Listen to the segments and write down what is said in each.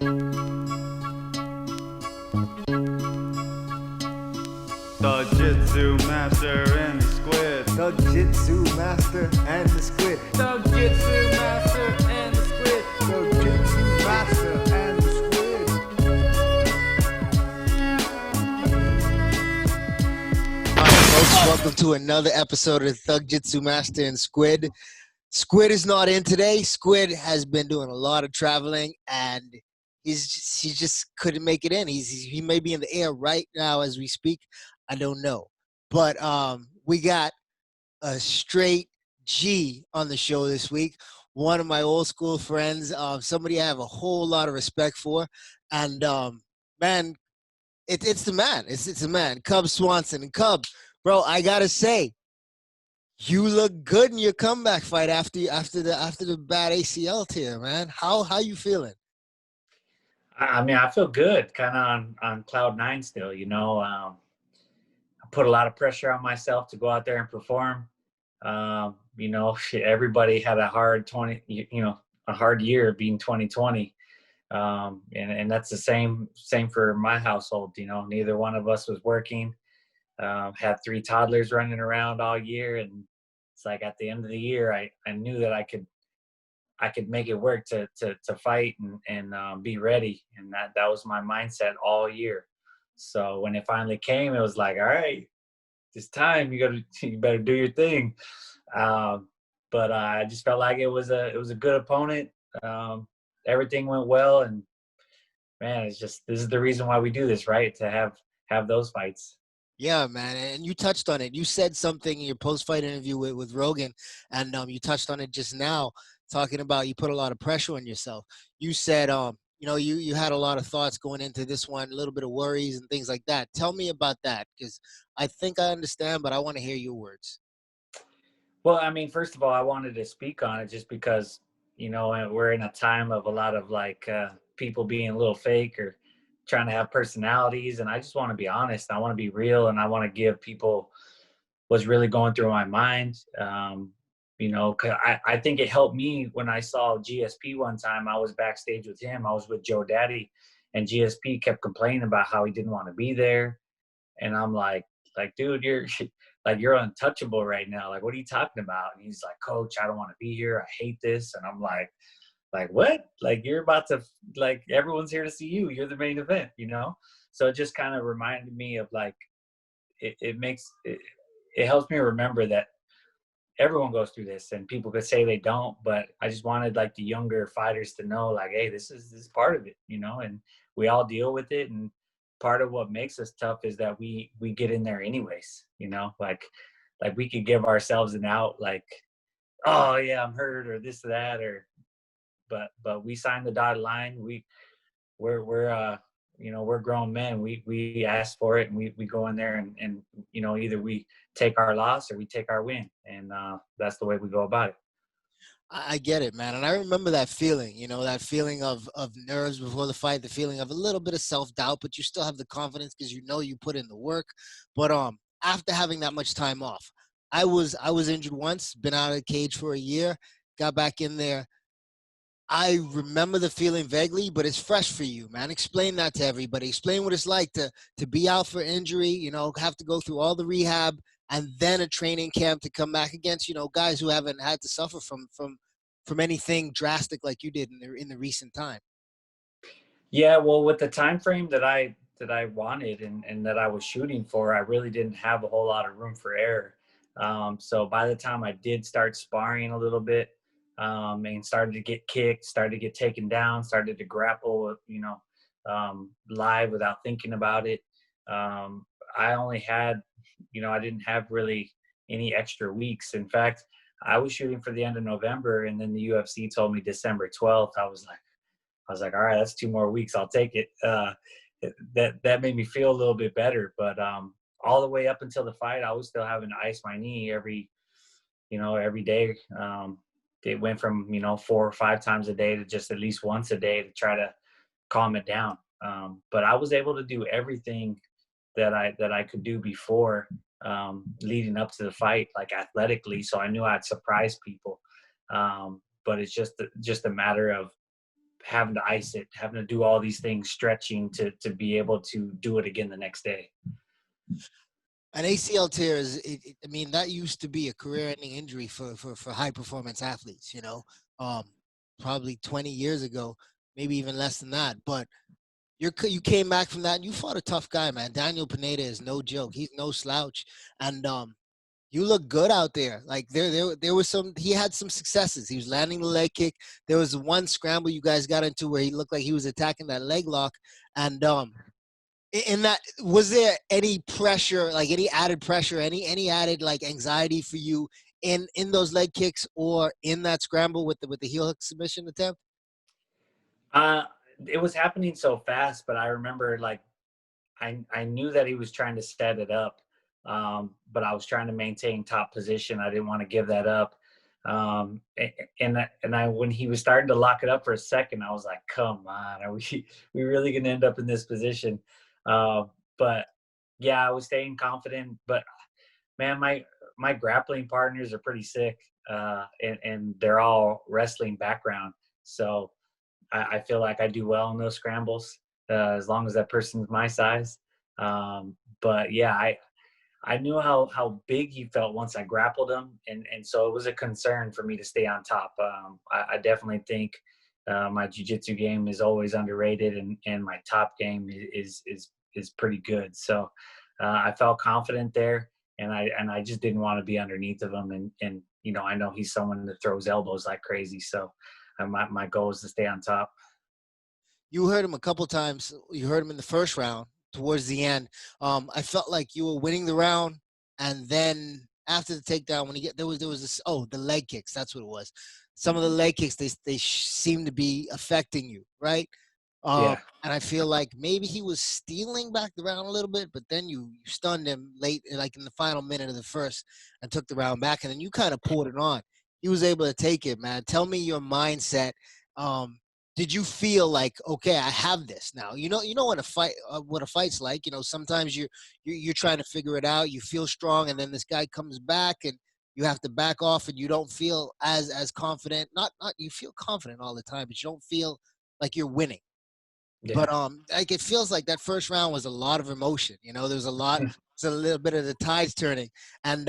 Thugjitsu Master and the Squid. Thugjitsu Master and the Squid. Thugjitsu Master and the Squid. Thugjitsu Master and the Squid. All right, folks, welcome to another episode of Thugjitsu Master and Squid. Squid is not in today. Squid has been doing a lot of traveling, and he just couldn't make it in. He may be in the air right now as we speak. I don't know. But we got a straight G on the show this week. One of my old school friends, somebody I have a whole lot of respect for. And, man, it's the man. It's the man, Cub Swanson. And Cub, bro, I got to say, you look good in your comeback fight after the bad ACL tear, man. How you feeling? I mean, I feel good, kind of on cloud nine still. I put a lot of pressure on myself to go out there and perform. Everybody had a hard a hard year being 2020, and that's the same for my household. Neither one of us was working. Had 3 toddlers running around all year, and it's like at the end of the year, I knew that I could make it work to fight and be ready. And that was my mindset all year. So when it finally came, it was like, all right, it's time. You better do your thing. But I just felt like it was a good opponent. Everything went well, and man, this is the reason why we do this, right? To have those fights. Yeah, man, and you touched on it. You said something in your post-fight interview with Rogan, and you touched on it just now, talking about you put a lot of pressure on yourself. You said, you had a lot of thoughts going into this one, a little bit of worries and things like that. Tell me about that, because I think I understand, but I want to hear your words. Well, I mean, first of all, I wanted to speak on it just because, we're in a time of a lot of people being a little fake or trying to have personalities, and I just want to be honest. I want to be real, and I want to give people what's really going through my mind. 'Cause I think it helped me when I saw GSP one time. I was backstage with him. I was with Joe Daddy, and GSP kept complaining about how he didn't want to be there. And I'm like, dude, you're untouchable right now. Like, what are you talking about? And he's like, Coach, I don't want to be here. I hate this. And I'm like, what? Like, you're about to, everyone's here to see you. You're the main event, So it just kind of reminded me of it helps me remember that everyone goes through this, and people could say they don't, but I just wanted the younger fighters to know, hey, this is part of it, and we all deal with it. And part of what makes us tough is that we get in there anyways, we could give ourselves an out, oh yeah, I'm hurt or this or that, but we signed the dotted line. We're grown men. We ask for it, and we go in there and either we take our loss or we take our win, and that's the way we go about it. I get it, man. And I remember that feeling, that feeling of nerves before the fight, the feeling of a little bit of self-doubt, but you still have the confidence because you put in the work. But after having that much time off, I was injured once, been out of the cage for a year, got back in there. I remember the feeling vaguely, but it's fresh for you, man. Explain that to everybody. Explain what it's like to be out for injury, have to go through all the rehab and then a training camp to come back against, guys who haven't had to suffer from anything drastic like you did in the recent time. Yeah, well, with the time frame that I wanted and that I was shooting for, I really didn't have a whole lot of room for error. So by the time I did start sparring a little bit, and started to get kicked, started to get taken down, started to grapple, live without thinking about it. I only had, I didn't have really any extra weeks. In fact, I was shooting for the end of November, and then the UFC told me December 12th. I was like, all right, that's 2 more weeks. I'll take it. That made me feel a little bit better. But all the way up until the fight, I was still having to ice my knee every day. It went from 4 or 5 times a day to just at least once a day to try to calm it down. But I was able to do everything that I could do before, leading up to the fight, athletically. So I knew I'd surprise people. But it's just a matter of having to ice it, having to do all these things, stretching to be able to do it again the next day. An ACL tear I mean, that used to be a career-ending injury for high-performance athletes, you know, probably 20 years ago, maybe even less than that. But you came back from that and you fought a tough guy, man. Daniel Pineda is no joke. He's no slouch. And you look good out there. Like there was he had some successes. He was landing the leg kick. There was one scramble you guys got into where he looked like he was attacking that leg lock. And in that, was there any pressure, like any added pressure, any added like anxiety for you in those leg kicks or in that scramble with the heel hook submission attempt? It was happening so fast, but I remember like I knew that he was trying to set it up, but I was trying to maintain top position. I didn't want to give that up. And I when he was starting to lock it up for a second, I was like, "Come on, are we really gonna end up in this position?" But yeah, I was staying confident. But man, my grappling partners are pretty sick, and they're all wrestling background, so I feel like I do well in those scrambles as long as that person's my size. But yeah, I knew how big he felt once I grappled him, and so it was a concern for me to stay on top. I definitely think my jiu-jitsu game is always underrated, and my top game is pretty good. So I felt confident there, and I just didn't want to be underneath of him. And you know, I know he's someone that throws elbows like crazy, so my goal is to stay on top. You heard him a couple times. You heard him in the first round towards the end. I felt like you were winning the round, and then after the takedown, when there was this, the leg kicks. That's what it was. Some of the leg kicks they seem to be affecting you, right? Yeah. And I feel like maybe he was stealing back the round a little bit, but then you stunned him late, like in the final minute of the first, and took the round back, and then you kind of pulled it on. He was able to take it, man. Tell me your mindset. Did you feel like, okay, I have this now? You know what a fight's like. You know, sometimes you're trying to figure it out. You feel strong, and then this guy comes back, and you have to back off, and you don't feel as confident. Not you feel confident all the time, but you don't feel like you're winning. Yeah. But like it feels like that first round was a lot of emotion. You know, there's a little bit of the tides turning. And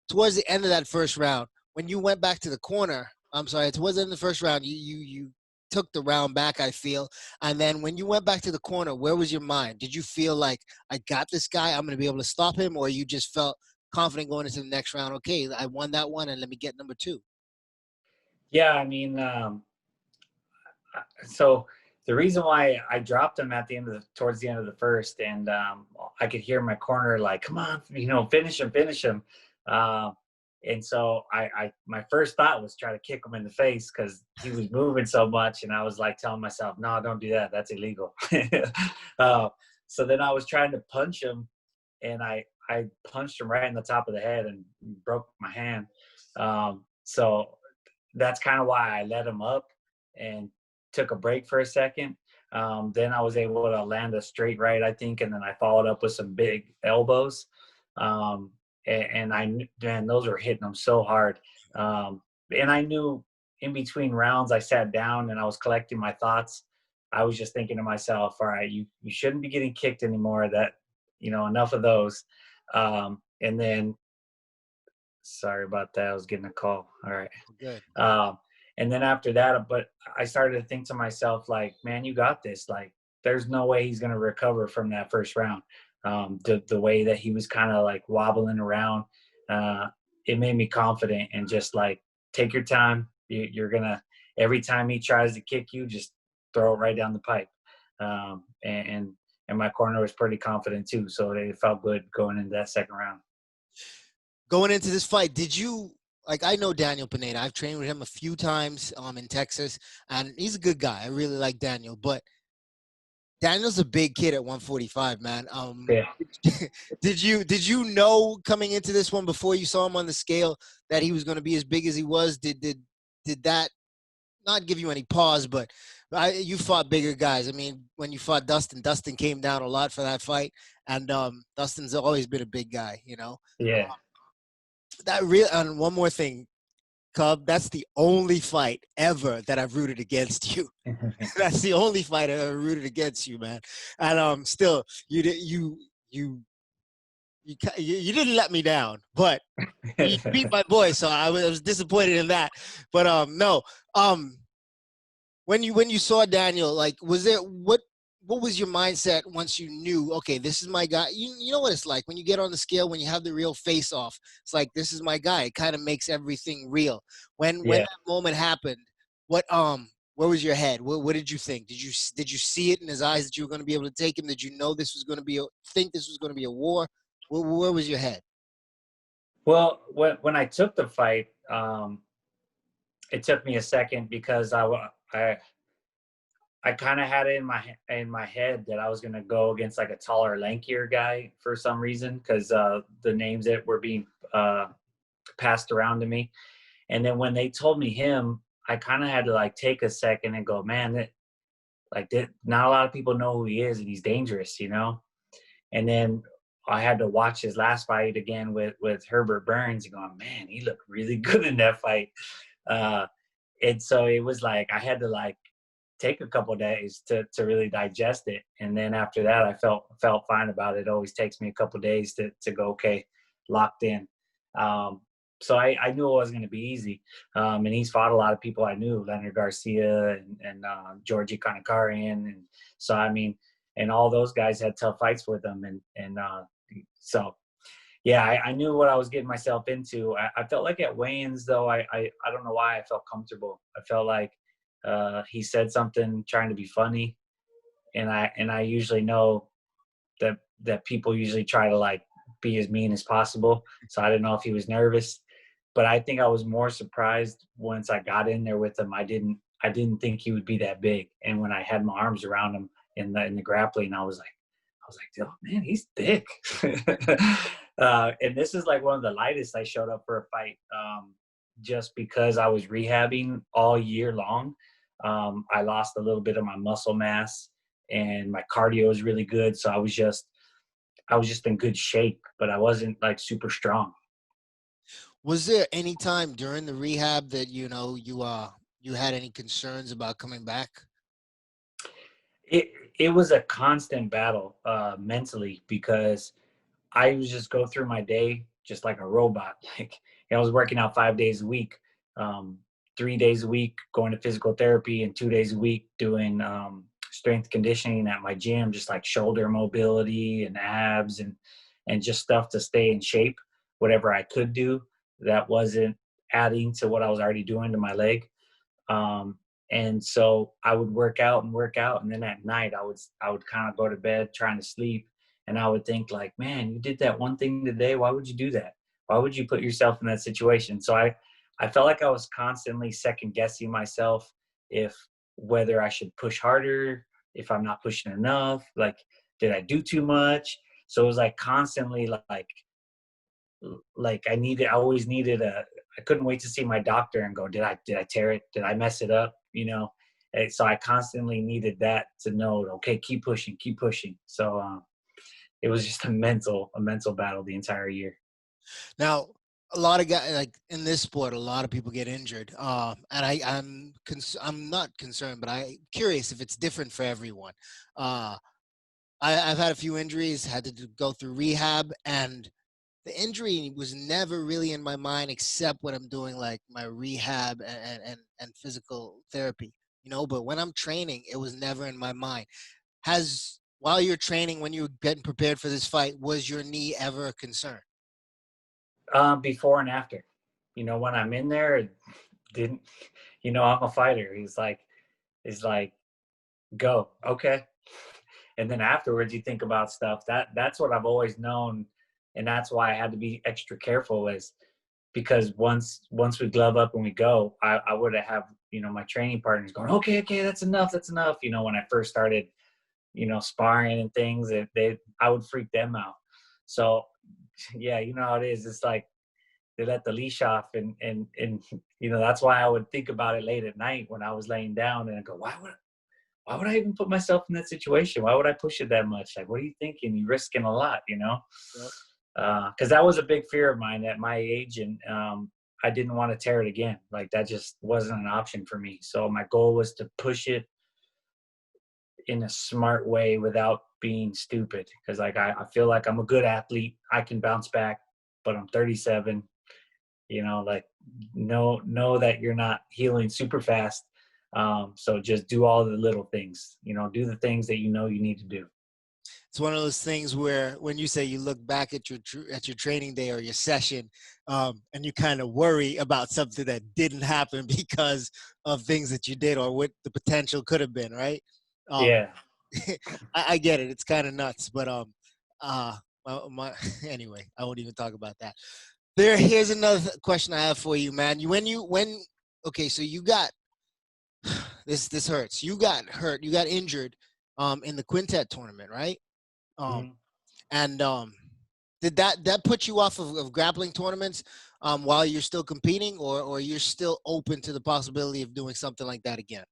towards the end of that first round, when you went back to the corner, towards the end of the first round, you took the round back, I feel. And then when you went back to the corner, where was your mind? Did you feel like, I got this guy, I'm going to be able to stop him? Or you just felt confident going into the next round? Okay, I won that one, and let me get number two. Yeah, I mean, so the reason why I dropped him at the end of towards the end of the first, and I could hear my corner like, "Come on, finish him." And so my first thought was try to kick him in the face because he was moving so much, and I was like telling myself, "No, don't do that. That's illegal." So then I was trying to punch him, and I punched him right in the top of the head and broke my hand. So that's kind of why I let him up and took a break for a second. Then I was able to land a straight right, I think, and then I followed up with some big elbows. And those were hitting them so hard. And I knew in between rounds, I sat down and I was collecting my thoughts. I was just thinking to myself, all right, you shouldn't be getting kicked anymore. That, enough of those. And then, sorry about that. I was getting a call. All right. Good. And then after that, but I started to think to myself, like, man, you got this. Like, there's no way he's going to recover from that first round. The way that he was kind of like wobbling around, it made me confident and just like, take your time. You're going to, every time he tries to kick you, just throw it right down the pipe. And my corner was pretty confident too. So it felt good going into that second round. Going into this fight, did you, like, I know Daniel Pineda. I've trained with him a few times in Texas, and he's a good guy. I really like Daniel, but Daniel's a big kid at 145, man. Yeah. Did you know coming into this one before you saw him on the scale that he was going to be as big as he was? Did that not give you any pause? But you fought bigger guys. I mean, when you fought Dustin came down a lot for that fight, and Dustin's always been a big guy, Yeah. That real, and one more thing, Cub, that's the only fight ever that I've rooted against you. That's the only fight I ever rooted against you, man. And still, you didn't let me down, but you beat my boy, so I was disappointed in that. But no, when you saw Daniel, like, was there what was your mindset once you knew, okay, this is my guy? You know what it's like when you get on the scale, when you have the real face off. It's like, this is my guy. It kind of makes everything real. When Yeah. that moment happened, where was your head? What did you think? Did you see it in his eyes that you were going to be able to take him? Did you know this was going to be think this was going to be a war? Where was your head? Well, when I took the fight, it took me a second because I kind of had it in my head that I was going to go against like a taller, lankier guy for some reason, because the names that were being passed around to me. And then when they told me him, I kind of had to like take a second and go, man, not a lot of people know who he is, and he's dangerous, you know? And then I had to watch his last fight again with Herbert Burns and going, man, he looked really good in that fight. And so it was like, I had to like take a couple of days to really digest it. And then after that, I felt fine about it. It always takes me a couple of days to go, okay, locked in. So I knew it wasn't going to be easy. And he's fought a lot of people I knew, Leonard Garcia and Georgie Kanakarian. And so, I mean, and all those guys had tough fights with him. So, yeah, I knew what I was getting myself into. I felt like at weigh-ins, though, I don't know why I felt comfortable. I felt like he said something trying to be funny. And I usually know that people usually try to like be as mean as possible. So I didn't know if he was nervous. But I think I was more surprised once I got in there with him. I didn't think he would be that big. And when I had my arms around him in the grappling, I was like, oh man, he's thick. And this is like one of the lightest I showed up for a fight, just because I was rehabbing all year long. I lost a little bit of my muscle mass, and my cardio was really good. So I was just in good shape, but I wasn't like super strong. Was there any time during the rehab that you had any concerns about coming back? It was a constant battle mentally, because I would just go through my day just like a robot. Like, I was working out 5 days a week, 3 days a week going to physical therapy, and 2 days a week doing strength conditioning at my gym, just like shoulder mobility and abs and just stuff to stay in shape, whatever I could do that wasn't adding to what I was already doing to my leg. And so I would work out, and then at night I would kind of go to bed trying to sleep, and I would think like, man, you did that one thing today. Why would you do that? Why would you put yourself in that situation? So I felt like I was constantly second guessing myself, whether I should push harder, if I'm not pushing enough, like, did I do too much? So it was like constantly like I always needed I couldn't wait to see my doctor and go, did I tear it? Did I mess it up? You know? And so I constantly needed that to know, okay, keep pushing. So it was just a mental battle the entire year. Now, a lot of guys, like in this sport, a lot of people get injured. And I'm not concerned, but I'm curious if it's different for everyone. I've had a few injuries, had to go through rehab, and the injury was never really in my mind except when I'm doing like my rehab and physical therapy, but when I'm training, it was never in my mind. While you're training, when you were getting prepared for this fight, was your knee ever a concern? Before and after, when I'm in there, it didn't, I'm a fighter. It's like, go, okay. And then afterwards you think about stuff that's what I've always known. And that's why I had to be extra careful, is because once we glove up and we go, I would have, my training partners going, okay, that's enough. When I first started, sparring and things, I would freak them out. So yeah, you know how it is. It's like they let the leash off, and that's why I would think about it late at night when I was laying down, and I go, why would I even put myself in that situation? Why would I push it that much? Like, what are you thinking? You're risking a lot, Yep. Because that was a big fear of mine at my age. And I didn't want to tear it again. Like that just wasn't an option for me. So my goal was to push it in a smart way without being stupid. Cause like, I feel like I'm a good athlete. I can bounce back, but I'm 37, like know that you're not healing super fast. So just do all the little things, do the things that you need to do. It's one of those things where when you say you look back at your training day or your session, and you kind of worry about something that didn't happen because of things that you did or what the potential could have been, right? Um, Yeah. I get it. It's kind of nuts, but anyway, I won't even talk about that. Here's another question I have for you, man. Okay, so you got this hurts. You got hurt. You got injured, in the quintet tournament, right? Um, Mhm. and did that put you off of grappling tournaments while you're still competing, or you're still open to the possibility of doing something like that again?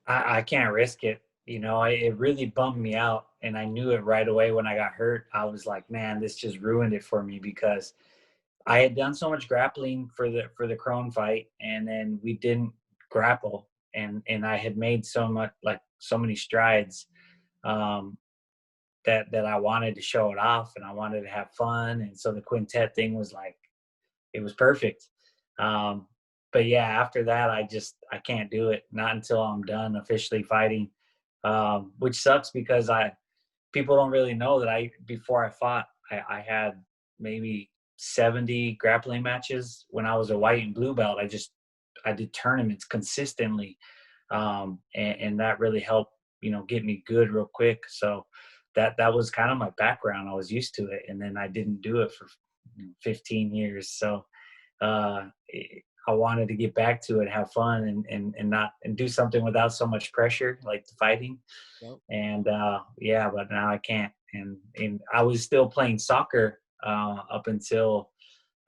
I can't risk it. It really bummed me out. And I knew it right away when I got hurt. I was like, man, this just ruined it for me because I had done so much grappling for the Crone fight, and then we didn't grapple. And I had made so many strides, um, that I wanted to show it off and I wanted to have fun. And so the quintet thing was like, it was perfect. Um, but yeah, after that, I can't do it. Not until I'm done officially fighting, which sucks because people don't really know that before I fought, I had maybe 70 grappling matches when I was a white and blue belt. I did tournaments consistently. And that really helped, get me good real quick. So that was kind of my background. I was used to it. And then I didn't do it for 15 years. So, uh, I wanted to get back to it, have fun, and do something without so much pressure, like the fighting. Yep. And yeah, but now I can't. And I was still playing soccer up until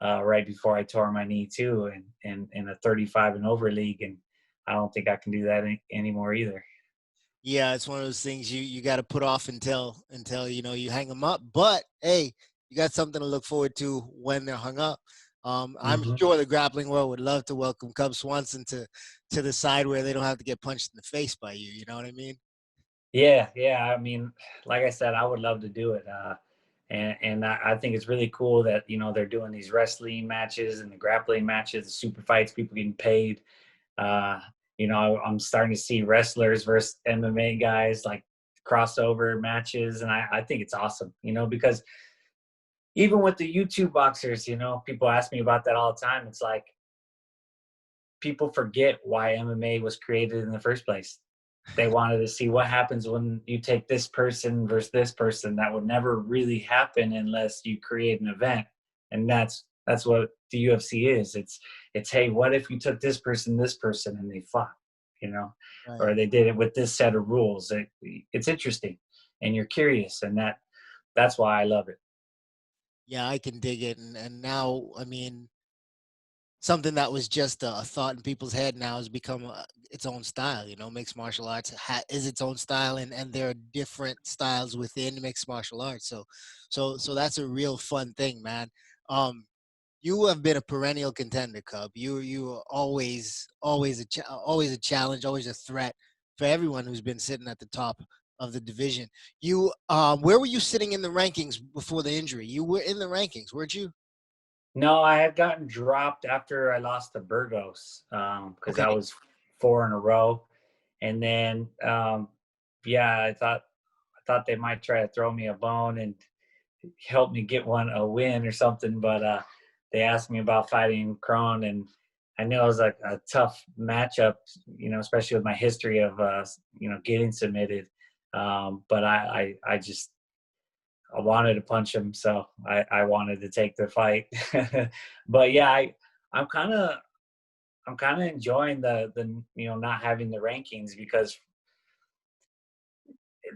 right before I tore my knee too, and in a 35 and over league, and I don't think I can do that anymore either. Yeah, it's one of those things you got to put off until you hang them up. But hey, you got something to look forward to when they're hung up. I'm Hmm. sure the grappling world would love to welcome Cub Swanson to the side where they don't have to get punched in the face by you. You know what I mean? Yeah, yeah. I mean, like I said, I would love to do it. And I think it's really cool that they're doing these wrestling matches and the grappling matches, the super fights, people getting paid. Uh, I'm starting to see wrestlers versus MMA guys, like crossover matches, and I think it's awesome. Because even with the YouTube boxers, people ask me about that all the time. It's like people forget why MMA was created in the first place. They wanted to see what happens when you take this person versus this person. That would never really happen unless you create an event. And that's what the UFC is. It's hey, what if you took this person, and they fought, Right. or they did it with this set of rules. It's interesting, and you're curious, and that's why I love it. Yeah, I can dig it. And now, I mean, something that was just a thought in people's head now has become its own style. Mixed martial arts is its own style, and there are different styles within mixed martial arts. So that's a real fun thing, man. Um, you have been a perennial contender, Cub. You are always a challenge, always a threat for everyone who's been sitting at the top of the division. Where were you sitting in the rankings before the injury? You were in the rankings, weren't you? No, I had gotten dropped after I lost to Burgos, because Okay. I was 4 in a row. And then yeah, I thought they might try to throw me a bone and help me get a win or something, but they asked me about fighting Kron, and I knew it was like a tough matchup, especially with my history of getting submitted. But I wanted to punch him, so I wanted to take the fight. But yeah, I'm kind of I'm kind of enjoying the not having the rankings, because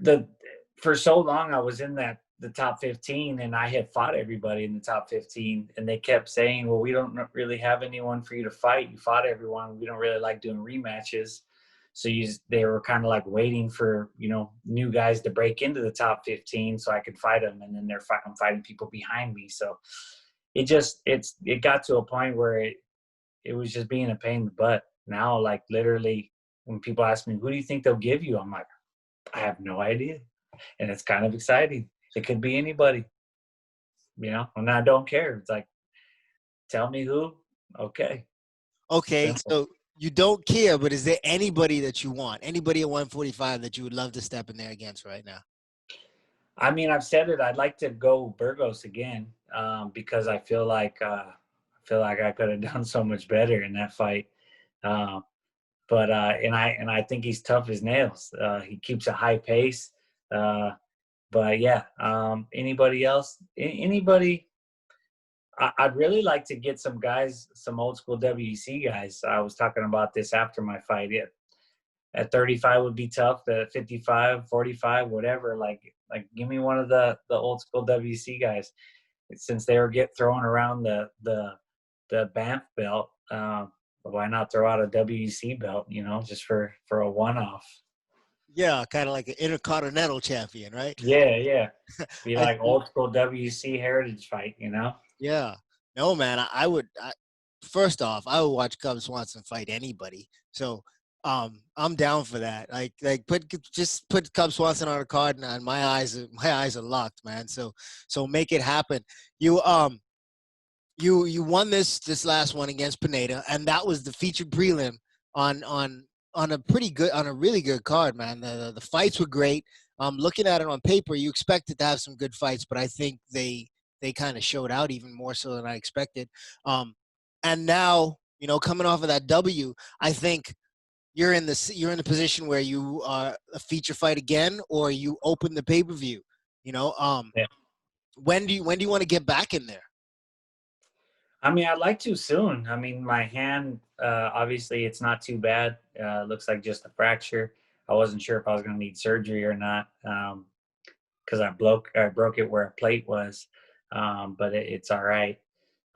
the for so long I was in the top 15, and I had fought everybody in the top 15, and they kept saying, well, we don't really have anyone for you to fight. You fought everyone. We don't really like doing rematches. So they were kind of like waiting for, new guys to break into the top 15 so I could fight them. And then I'm fighting people behind me. So it got to a point where it was just being a pain in the butt. Now, like literally, when people ask me, who do you think they'll give you? I'm like, I have no idea. And it's kind of exciting. It could be anybody, and I don't care. It's like, tell me who. Okay. Okay, Simple. so you don't care, but is there anybody that you want? Anybody at 145 that you would love to step in there against right now? I mean, I've said it. I'd like to go Burgos again, because I feel like I could have done so much better in that fight. Um, and I think he's tough as nails. He keeps a high pace. But yeah, anybody else? Anybody? I'd really like to get some guys, some old school WEC guys. I was talking about this after my fight. Yeah, at 35 would be tough. At 55, 45, whatever. Like give me one of the old school WEC guys. Since they were throwing around the Banff belt, why not throw out a WEC belt? Just for a one-off. Yeah, kind of like an intercontinental champion, right? Yeah. Be I like think, old school WEC heritage fight. yeah. No, man, I would. First off, I would watch Cub Swanson fight anybody. So, I'm down for that. Just put Cub Swanson on a card, and my eyes are locked, man. So make it happen. You won this last one against Pineda, and that was the featured prelim on a really good card, man. The fights were great. Looking at it on paper, you expected to have some good fights, but I think they kind of showed out even more so than I expected. And now, coming off of that W, I think you're in the position where you are a feature fight again, or you open the pay-per-view. Yeah. When do you want to get back in there? I mean, I'd like to soon. I mean, my hand, obviously, it's not too bad. Looks like just a fracture. I wasn't sure if I was going to need surgery or not, because I broke it where a plate was, but it's all right.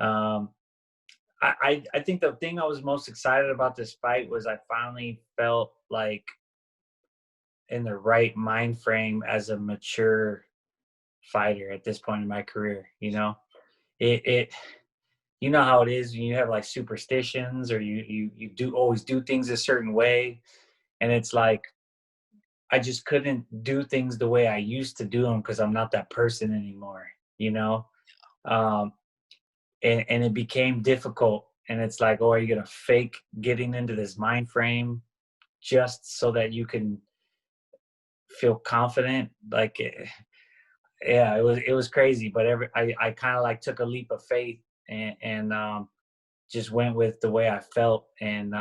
I think the thing I was most excited about this fight was I finally felt like in the right mind frame as a mature fighter at this point in my career. It you know how it is when you have like superstitions, or you do always do things a certain way, and it's like I just couldn't do things the way I used to do them because I'm not that person anymore. um, and it became difficult, and it's like, oh, are you gonna fake getting into this mind frame just so that you can feel confident? Like, yeah, it was crazy, but I kind of like took a leap of faith, and just went with the way I felt, and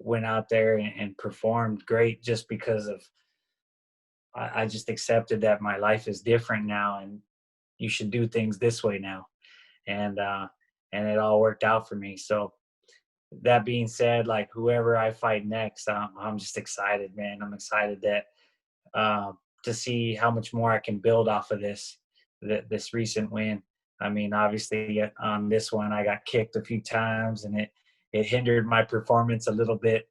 went out there and performed great, just because of I just accepted that my life is different now, and you should do things this way now, and it all worked out for me. So that being said, like whoever I fight next, I'm just excited, man. I'm excited that to see how much more I can build off of this recent win. I mean, obviously on this one, I got kicked a few times, and it hindered my performance a little bit.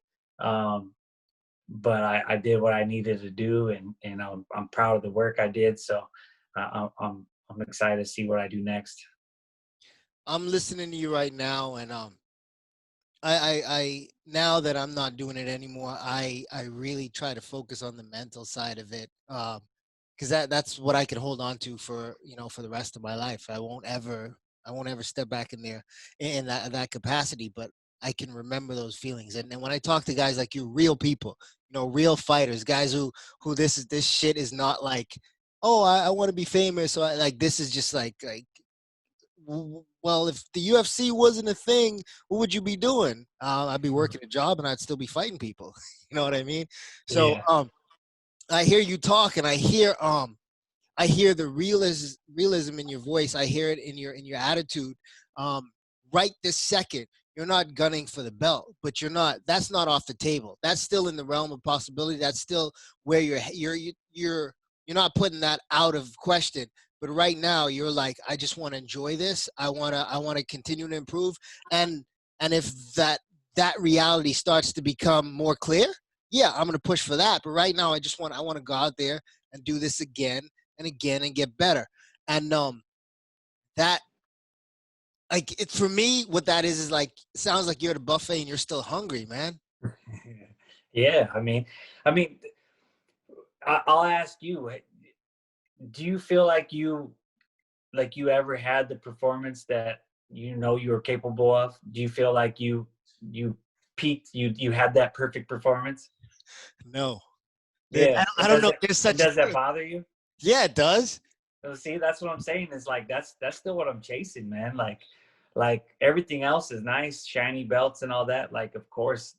But I did what I needed to do, and I'm proud of the work I did. So I'm excited to see what I do next. I'm listening to you right now, and I now that I'm not doing it anymore, I really try to focus on the mental side of it, because that's what I can hold on to for for the rest of my life. I won't ever step back in there in that capacity, but I can remember those feelings. And when I talk to guys like you, real people, real fighters, guys who this shit is not like, oh, I want to be famous, so like this is just like, well, if the UFC wasn't a thing, what would you be doing? I'd be working a job, and I'd still be fighting people. You know what I mean? So Yeah. I hear you talk, and I hear the realism in your voice. I hear it in your attitude. Right this second, you're not gunning for the belt, but that's not off the table. That's still in the realm of possibility. That's still where you're not putting that out of question. But right now, you're like, I just want to enjoy this. I wanna continue to improve. And if that reality starts to become more clear, yeah, I'm gonna push for that. But right now, I want to go out there and do this again and again and get better. And that like it for me, what that is like, it sounds like you're at a buffet and you're still hungry, man. Yeah, I mean, I'll ask you, do you feel like you ever had the performance that you know you were capable of? Do you feel like you peaked, you had that perfect performance? No. Yeah. I don't know if there's And such a does that thing. bother you? Yeah, it does. So see, that's what I'm saying. Is like that's still what I'm chasing, man. Like everything else is nice, shiny belts and all that. Like of course,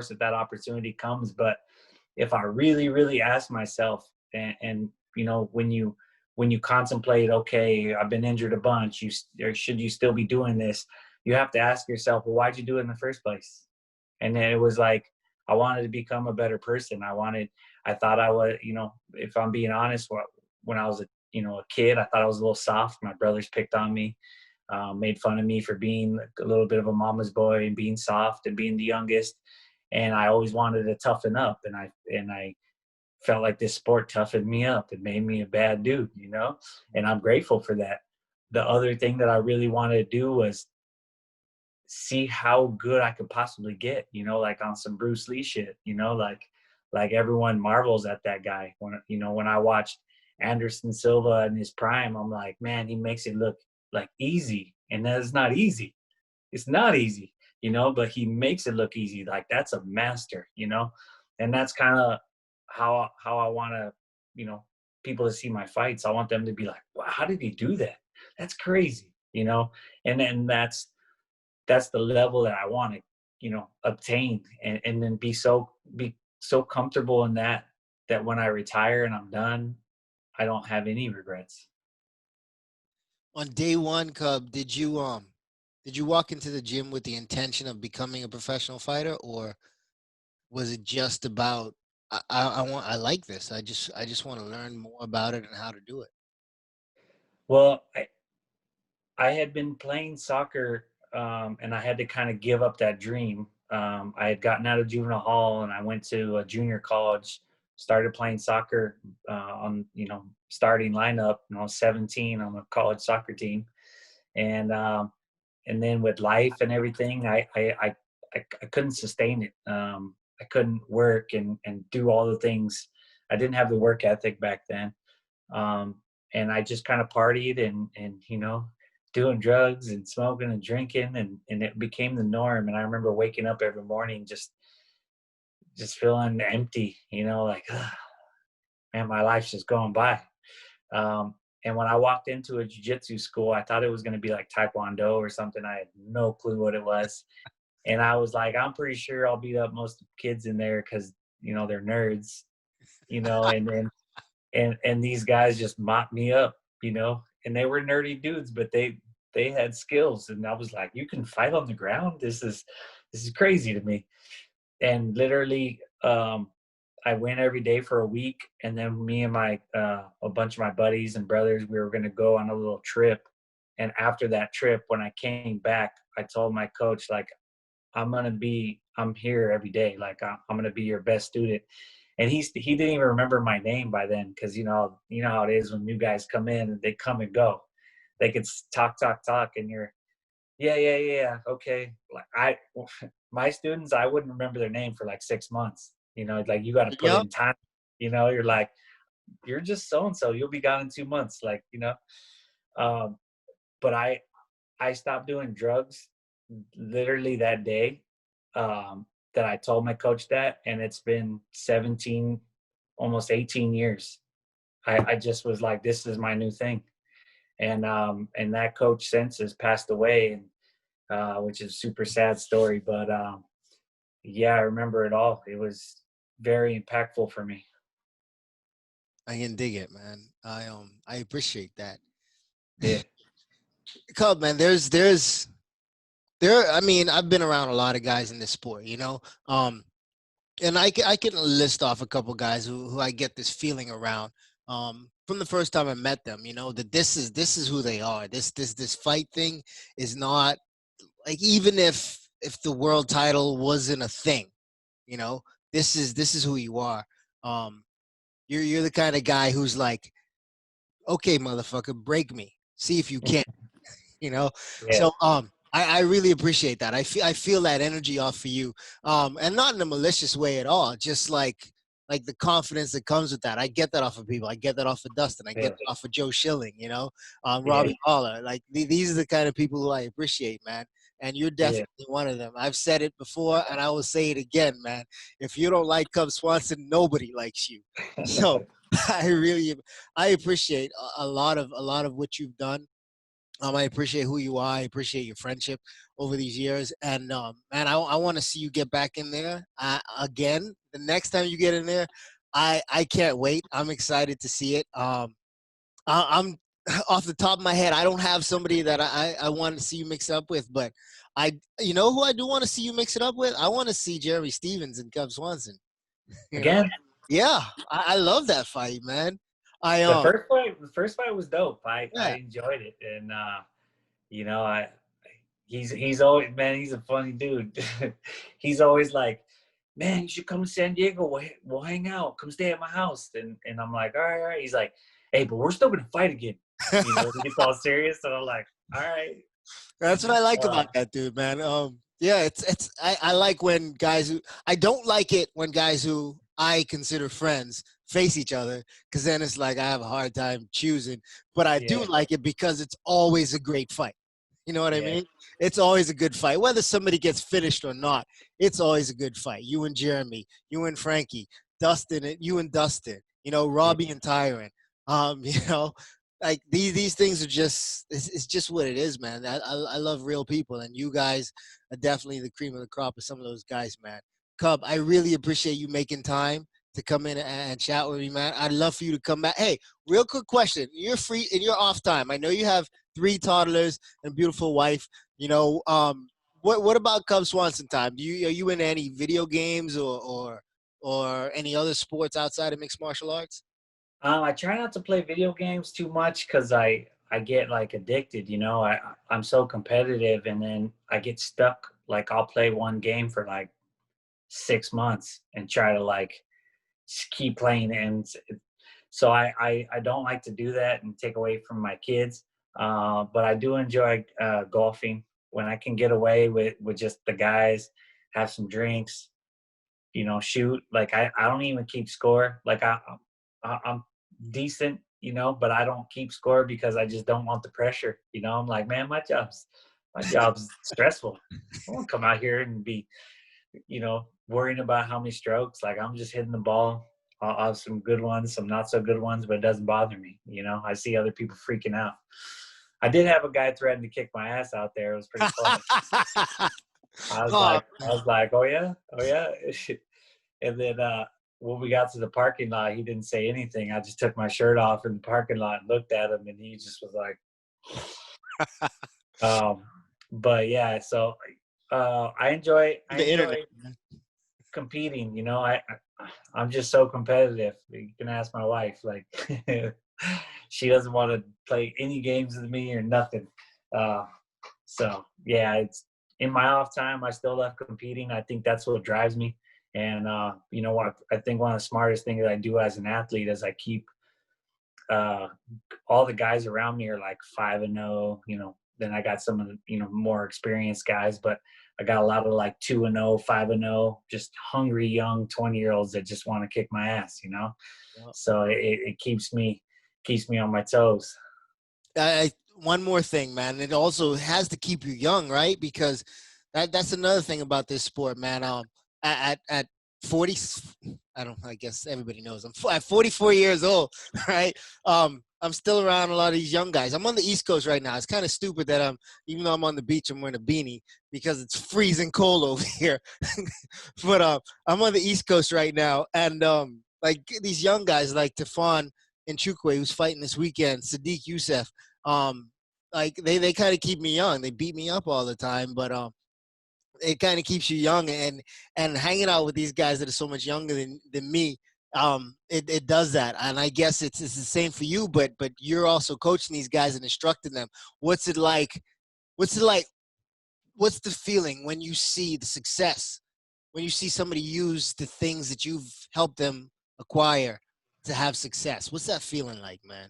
if that opportunity comes, but if I really, really ask myself, and you know, when you contemplate, okay, I've been injured a bunch, or should you still be doing this? You have to ask yourself, well, why'd you do it in the first place? And then it was like I wanted to become a better person. I thought I was, you know, if I'm being honest, when I was a kid, I thought I was a little soft. My brothers picked on me, made fun of me for being a little bit of a mama's boy and being soft and being the youngest. And I always wanted to toughen up, and I felt like this sport toughened me up. It made me a bad dude, you know, and I'm grateful for that. The other thing that I really wanted to do was see how good I could possibly get, you know, like on some Bruce Lee shit, you know, like everyone marvels at that guy. When I watched Anderson Silva in his prime, I'm like, man, he makes it look like easy, and that's not easy. It's not easy, you know, but he makes it look easy. Like that's a master, you know, and that's kind of how I want to, you know, people to see my fights. I want them to be like, wow, how did he do that? That's crazy, you know, and then that's the level that I want to, you know, obtain, and then be so comfortable in that when I retire and I'm done, I don't have any regrets. On day one, Cub, did you walk into the gym with the intention of becoming a professional fighter, or was it just about I like this. I just want to learn more about it and how to do it. Well, I had been playing soccer, and I had to kind of give up that dream. I had gotten out of juvenile hall and I went to a junior college, started playing soccer on, you know, starting lineup. When I was 17 on a college soccer team, and then with life and everything, I couldn't sustain it. I couldn't work and do all the things. I didn't have the work ethic back then, um, and I just kind of partied and you know, doing drugs and smoking and drinking, and it became the norm. And I remember waking up every morning just feeling empty, you know, like, man, my life's just going by. And when I walked into a jiu-jitsu school, I thought it was going to be like Taekwondo or something. I had no clue what it was. And I was like, I'm pretty sure I'll beat up most of the kids in there because, you know, they're nerds, you know, and these guys just mopped me up, you know, and they were nerdy dudes, but they had skills. And I was like, you can fight on the ground? This is crazy to me. And literally, I went every day for a week, and then me and my a bunch of my buddies and brothers, we were going to go on a little trip. And after that trip, when I came back, I told my coach, like, I'm here every day, like I'm gonna be your best student. And he didn't even remember my name by then, because you know how it is when new guys come in and they come and go. They could talk, and you're, yeah, okay. Like my students, I wouldn't remember their name for like 6 months. You know, like you got to put Yep. in time. You know, you're like, you're just so and so. You'll be gone in 2 months. Like, you know, um, but I stopped doing drugs literally that day, that I told my coach that, and it's been 17, almost 18 years. I just was like, this is my new thing. And that coach since has passed away, and which is a super sad story. But yeah, I remember it all. It was very impactful for me. I can dig it, man. I appreciate that. Yeah. Cub, man, there. I mean, I've been around a lot of guys in this sport, you know. And I can list off a couple guys who I get this feeling around from the first time I met them. You know that this is who they are. This fight thing is not like, even if the world title wasn't a thing, you know, this is who you are. Um, you're the kind of guy who's like, okay, motherfucker, break me, see if you can. you know. Yeah. So I really appreciate that. I feel that energy off for you, and not in a malicious way at all. Just like the confidence that comes with that. I get that off of people. I get that off of Dustin. I get Yeah. that off of Joe Schilling. You know, Yeah. Robbie Lawler. Like these are the kind of people who I appreciate, man. And you're Yeah. definitely one of them. I've said it before, and I will say it again, man. If you don't like Cub Swanson, nobody likes you. So I really, I appreciate a lot of what you've done. I appreciate who you are. I appreciate your friendship over these years. And man, I want to see you get back in there again. The next time you get in there, I can't wait. I'm excited to see it. I'm off the top of my head. I don't have somebody that I want to see you mix up with, but you know who I do want to see you mix it up with. I want to see Jeremy Stevens and Cub Swanson. You know, Again, yeah, I love that fight, man. I the first fight was dope. I yeah. enjoyed it, and you know, he's always, man, he's a funny dude. He's always like, man, you should come to San Diego. We'll hang out. Come stay at my house. And I'm like, all right, all right. He's like, hey, but we're still gonna fight again. You know, he gets all serious, and I'm like, all right. That's what I like about that dude, man. Yeah, I like when guys who I don't like it when guys who I consider friends face each other, because then it's like I have a hard time choosing. But I do Yeah, like it because it's always a great fight. You know what I yeah, mean? It's always a good fight, whether somebody gets finished or not. It's always a good fight. You and Jeremy, you and Frankie, Dustin, you and Dustin. You know, yeah, Robbie and Tyron. You know, like these things are just it's just what it is, man. I love real people, and you guys are definitely the cream of the crop of some of those guys, man. Cub, I really appreciate you making time to come in and chat with me, man. I'd love for you to come back. Hey, real quick question: you're free in your off time. I know you have 3 toddlers and a beautiful wife. You know, what about Cub Swanson time? Are you in any video games or any other sports outside of mixed martial arts? I try not to play video games too much because I get like addicted. You know, I'm so competitive, and then I get stuck. Like I'll play one game for like 6 months and try to like keep playing, and so I don't like to do that and take away from my kids. But I do enjoy golfing when I can get away with just the guys, have some drinks, you know, shoot. Like I don't even keep score. Like I'm decent, you know, but I don't keep score because I just don't want the pressure. You know, I'm like, man, my job's stressful. I won't come out here and be, you know, worrying about how many strokes. Like I'm just hitting the ball. I'll have some good ones, some not so good ones, but it doesn't bother me. You know, I see other people freaking out. I did have a guy threaten to kick my ass out there. It was pretty funny. Oh, I was like, oh yeah, oh yeah. And then when we got to the parking lot, he didn't say anything. I just took my shirt off in the parking lot and looked at him, and he just was like, but yeah. So I enjoy the internet. competing. You know, I'm just so competitive. You can ask my wife. Like, she doesn't want to play any games with me or nothing. So yeah, it's in my off time. I still love competing. I think that's what drives me. And you know what? I think one of the smartest things that I do as an athlete is I keep all the guys around me are like 5-0. You know, then I got some of the, you know, more experienced guys, but I got a lot of like 2-0, 5-0, just hungry young 20-year-olds that just want to kick my ass. You know, Yep. so it keeps me on my toes. One more thing, man. It also has to keep you young, right? Because that's another thing about this sport, man. At 40, I guess everybody knows at 44 years old, right? I'm still around a lot of these young guys. I'm on the East Coast right now. It's kind of stupid that even though I'm on the beach, I'm wearing a beanie because it's freezing cold over here. But I'm on the East Coast right now, and like these young guys like Tefan and Chukwe, who's fighting this weekend, Sadiq Youssef, like they kind of keep me young. They beat me up all the time, but it kind of keeps you young, and hanging out with these guys that are so much younger than me, it does that. And I guess it's the same for you, but you're also coaching these guys and instructing them. What's it like? What's the feeling when you see the success, when you see somebody use the things that you've helped them acquire to have success? What's that feeling like, man?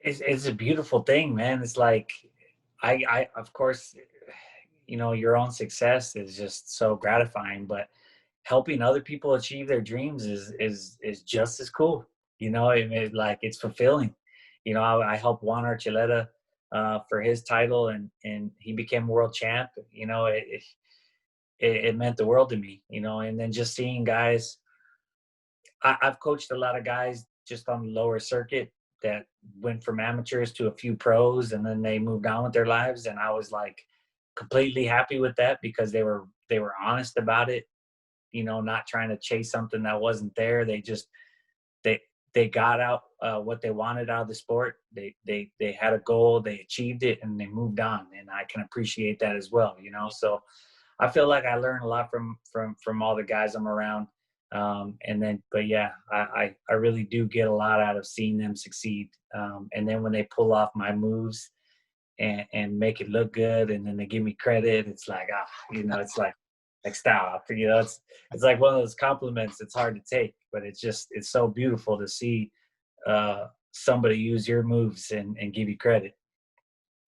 It's a beautiful thing, man. It's like I of course, your own success is just so gratifying, but helping other people achieve their dreams is just as cool. Like it's fulfilling. I helped Juan Archuleta for his title, and he became world champ. It meant the world to me. And then just seeing guys. I've coached a lot of guys just on the lower circuit that went from amateurs to a few pros, and then they moved on with their lives, and I was like completely happy with that because they were honest about it, not trying to chase something that wasn't there. They got out what they wanted out of the sport. They had a goal, they achieved it, and they moved on, and I can appreciate that as well. So I feel like I learned a lot from all the guys I'm around. But yeah, I really do get a lot out of seeing them succeed. And then when they pull off my moves and make it look good, and then they give me credit, it's like, it's like stop. It's like one of those compliments. It's hard to take, but it's so beautiful to see somebody use your moves and give you credit.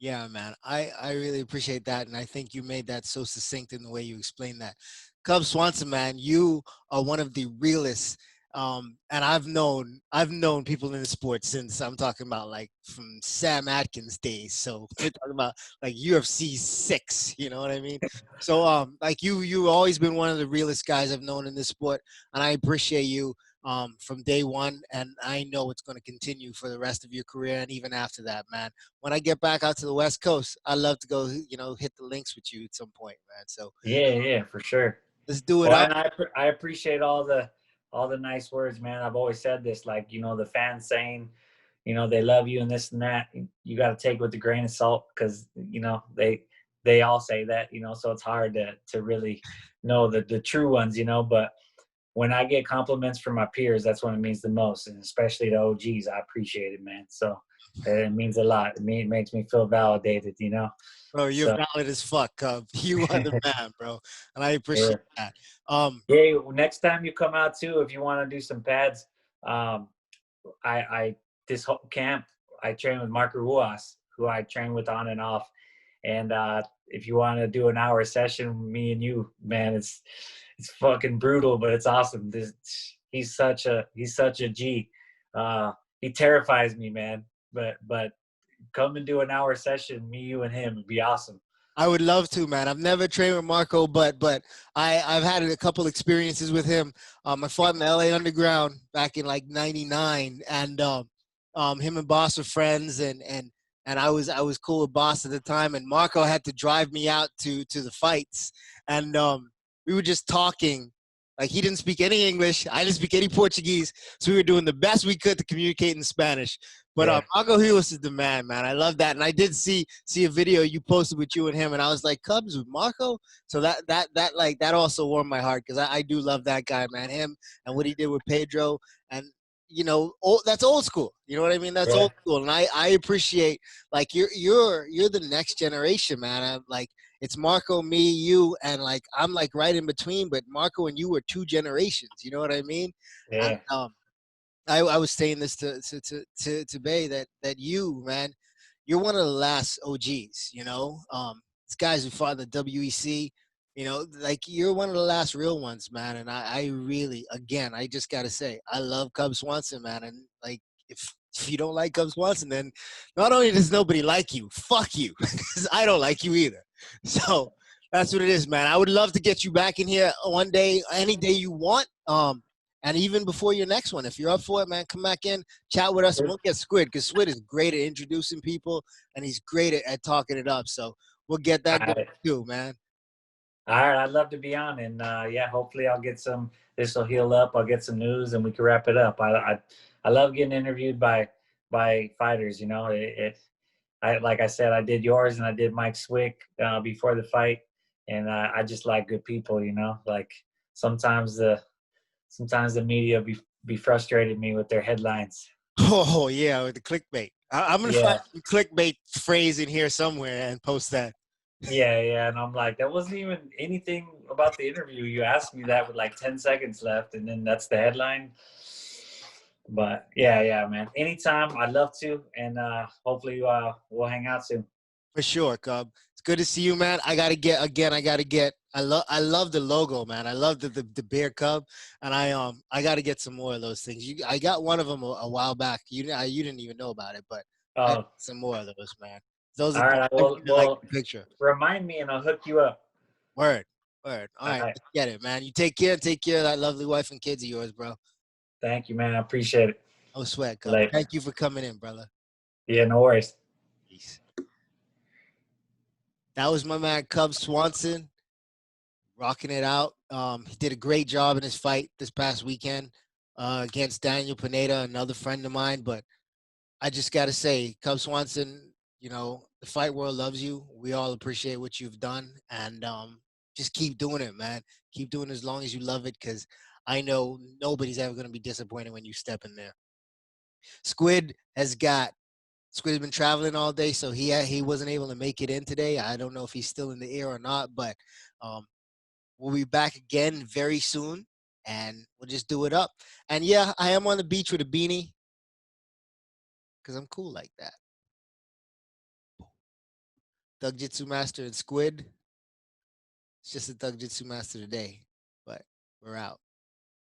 Yeah, man. I really appreciate that. And I think you made that so succinct in the way you explained that. Cub Swanson, man, you are one of the realest. And I've known people in the sport since, I'm talking about like from Sam Atkins days. So we're talking about like UFC 6, you know what I mean? So like you've always been one of the realest guys I've known in this sport. And I appreciate you from day one. And I know it's going to continue for the rest of your career and even after that, man. When I get back out to the West Coast, I'd love to go, hit the links with you at some point, man. So Yeah, for sure. let's do it Well, up. and I appreciate all the nice words, man. I've always said this, like, the fans saying, they love you and this and that. You got to take with a grain of salt because, they all say that, so it's hard to really know the true ones, but when I get compliments from my peers, that's when it means the most. And especially the OGs, I appreciate it, man. So it means a lot. It makes me feel validated, Bro, you're so valid as fuck, Cub. You are the man, bro. And I yeah. appreciate that. Yeah, next time you come out too, if you want to do some pads, um, I this whole camp I train with Mark Ruas, who I train with on and off. And if you want to do an hour session, me and you, man, it's fucking brutal, but it's awesome. He's such a G. He terrifies me, man. But come and do an hour session, me, you, and him. It'd be awesome. I would love to, man. I've never trained with Marco, but I've had a couple experiences with him. I fought in the LA Underground back in like '99, and him and Boss were friends, and I was cool with Boss at the time, and Marco had to drive me out to the fights, and we were just talking. Like he didn't speak any English, I didn't speak any Portuguese, so we were doing the best we could to communicate in Spanish. But Yeah. Marco Rios is the man, man. I love that, and I did see a video you posted with you and him, and I was like, Cubs with Marco. So that also warmed my heart because I do love that guy, man. Him and what he did with Pedro, and that's old school. You know what I mean? That's Yeah. old school, and I appreciate like you're the next generation, man. I'm like it's Marco, me, you, and like I'm like right in between. But Marco and you were two generations. You know what I mean? And Yeah. I was saying this to Bay that you, man, you're one of the last OGs. These guys who fought in the WEC. Like you're one of the last real ones, man. And I really, again, I just gotta say, I love Cub Swanson, man. And like, if you don't like Cub Swanson, then not only does nobody like you, fuck you, because I don't like you either. So that's what it is, man. I would love to get you back in here one day, any day you want. And even before your next one, if you're up for it, man, come back in, chat with us, and we'll get Squid, because Squid is great at introducing people, and he's great at talking it up. So we'll get that All going right. too, man. All right. I'd love to be on, and yeah, hopefully I'll get some. This will heal up. I'll get some news, and we can wrap it up. I love getting interviewed by fighters. I like I said, I did yours and I did Mike Swick before the fight, and I just like good people. Like sometimes the media be frustrated me with their headlines. Oh, yeah, with the clickbait. I'm going to find Yeah. some clickbait phrase in here somewhere and post that. Yeah, and I'm like, that wasn't even anything about the interview. You asked me that with like 10 seconds left, and then that's the headline. But yeah, man. Anytime, I'd love to, and hopefully we'll hang out soon. For sure, Cub. It's good to see you, man. I gotta get again. I love the logo, man. I love the bear cub, and I gotta get some more of those things. I got one of them a while back. You didn't even know about it, but I got Oh, some more of those, man. Those are all dope. right. I really like Well, the picture. remind me and I'll hook you up. Word, word. All All right, right. let's get it, man. You take care. Take care of that lovely wife and kids of yours, bro. Thank you, man. I appreciate it. No sweat, Cub. Later. Thank you for coming in, brother. Yeah, no worries. Peace. That was my man Cub Swanson, rocking it out. He did a great job in his fight this past weekend against Daniel Pineda, another friend of mine. But I just got to say, Cub Swanson, the fight world loves you. We all appreciate what you've done. And just keep doing it, man. Keep doing it as long as you love it, because I know nobody's ever going to be disappointed when you step in there. Squid has been traveling all day, so he wasn't able to make it in today. I don't know if he's still in the air or not, but um, we'll be back again very soon, and we'll just do it up. And yeah, I am on the beach with a beanie because I'm cool like that. Thugjitsu Master and Squid. It's just a Thugjitsu Master today, but we're out.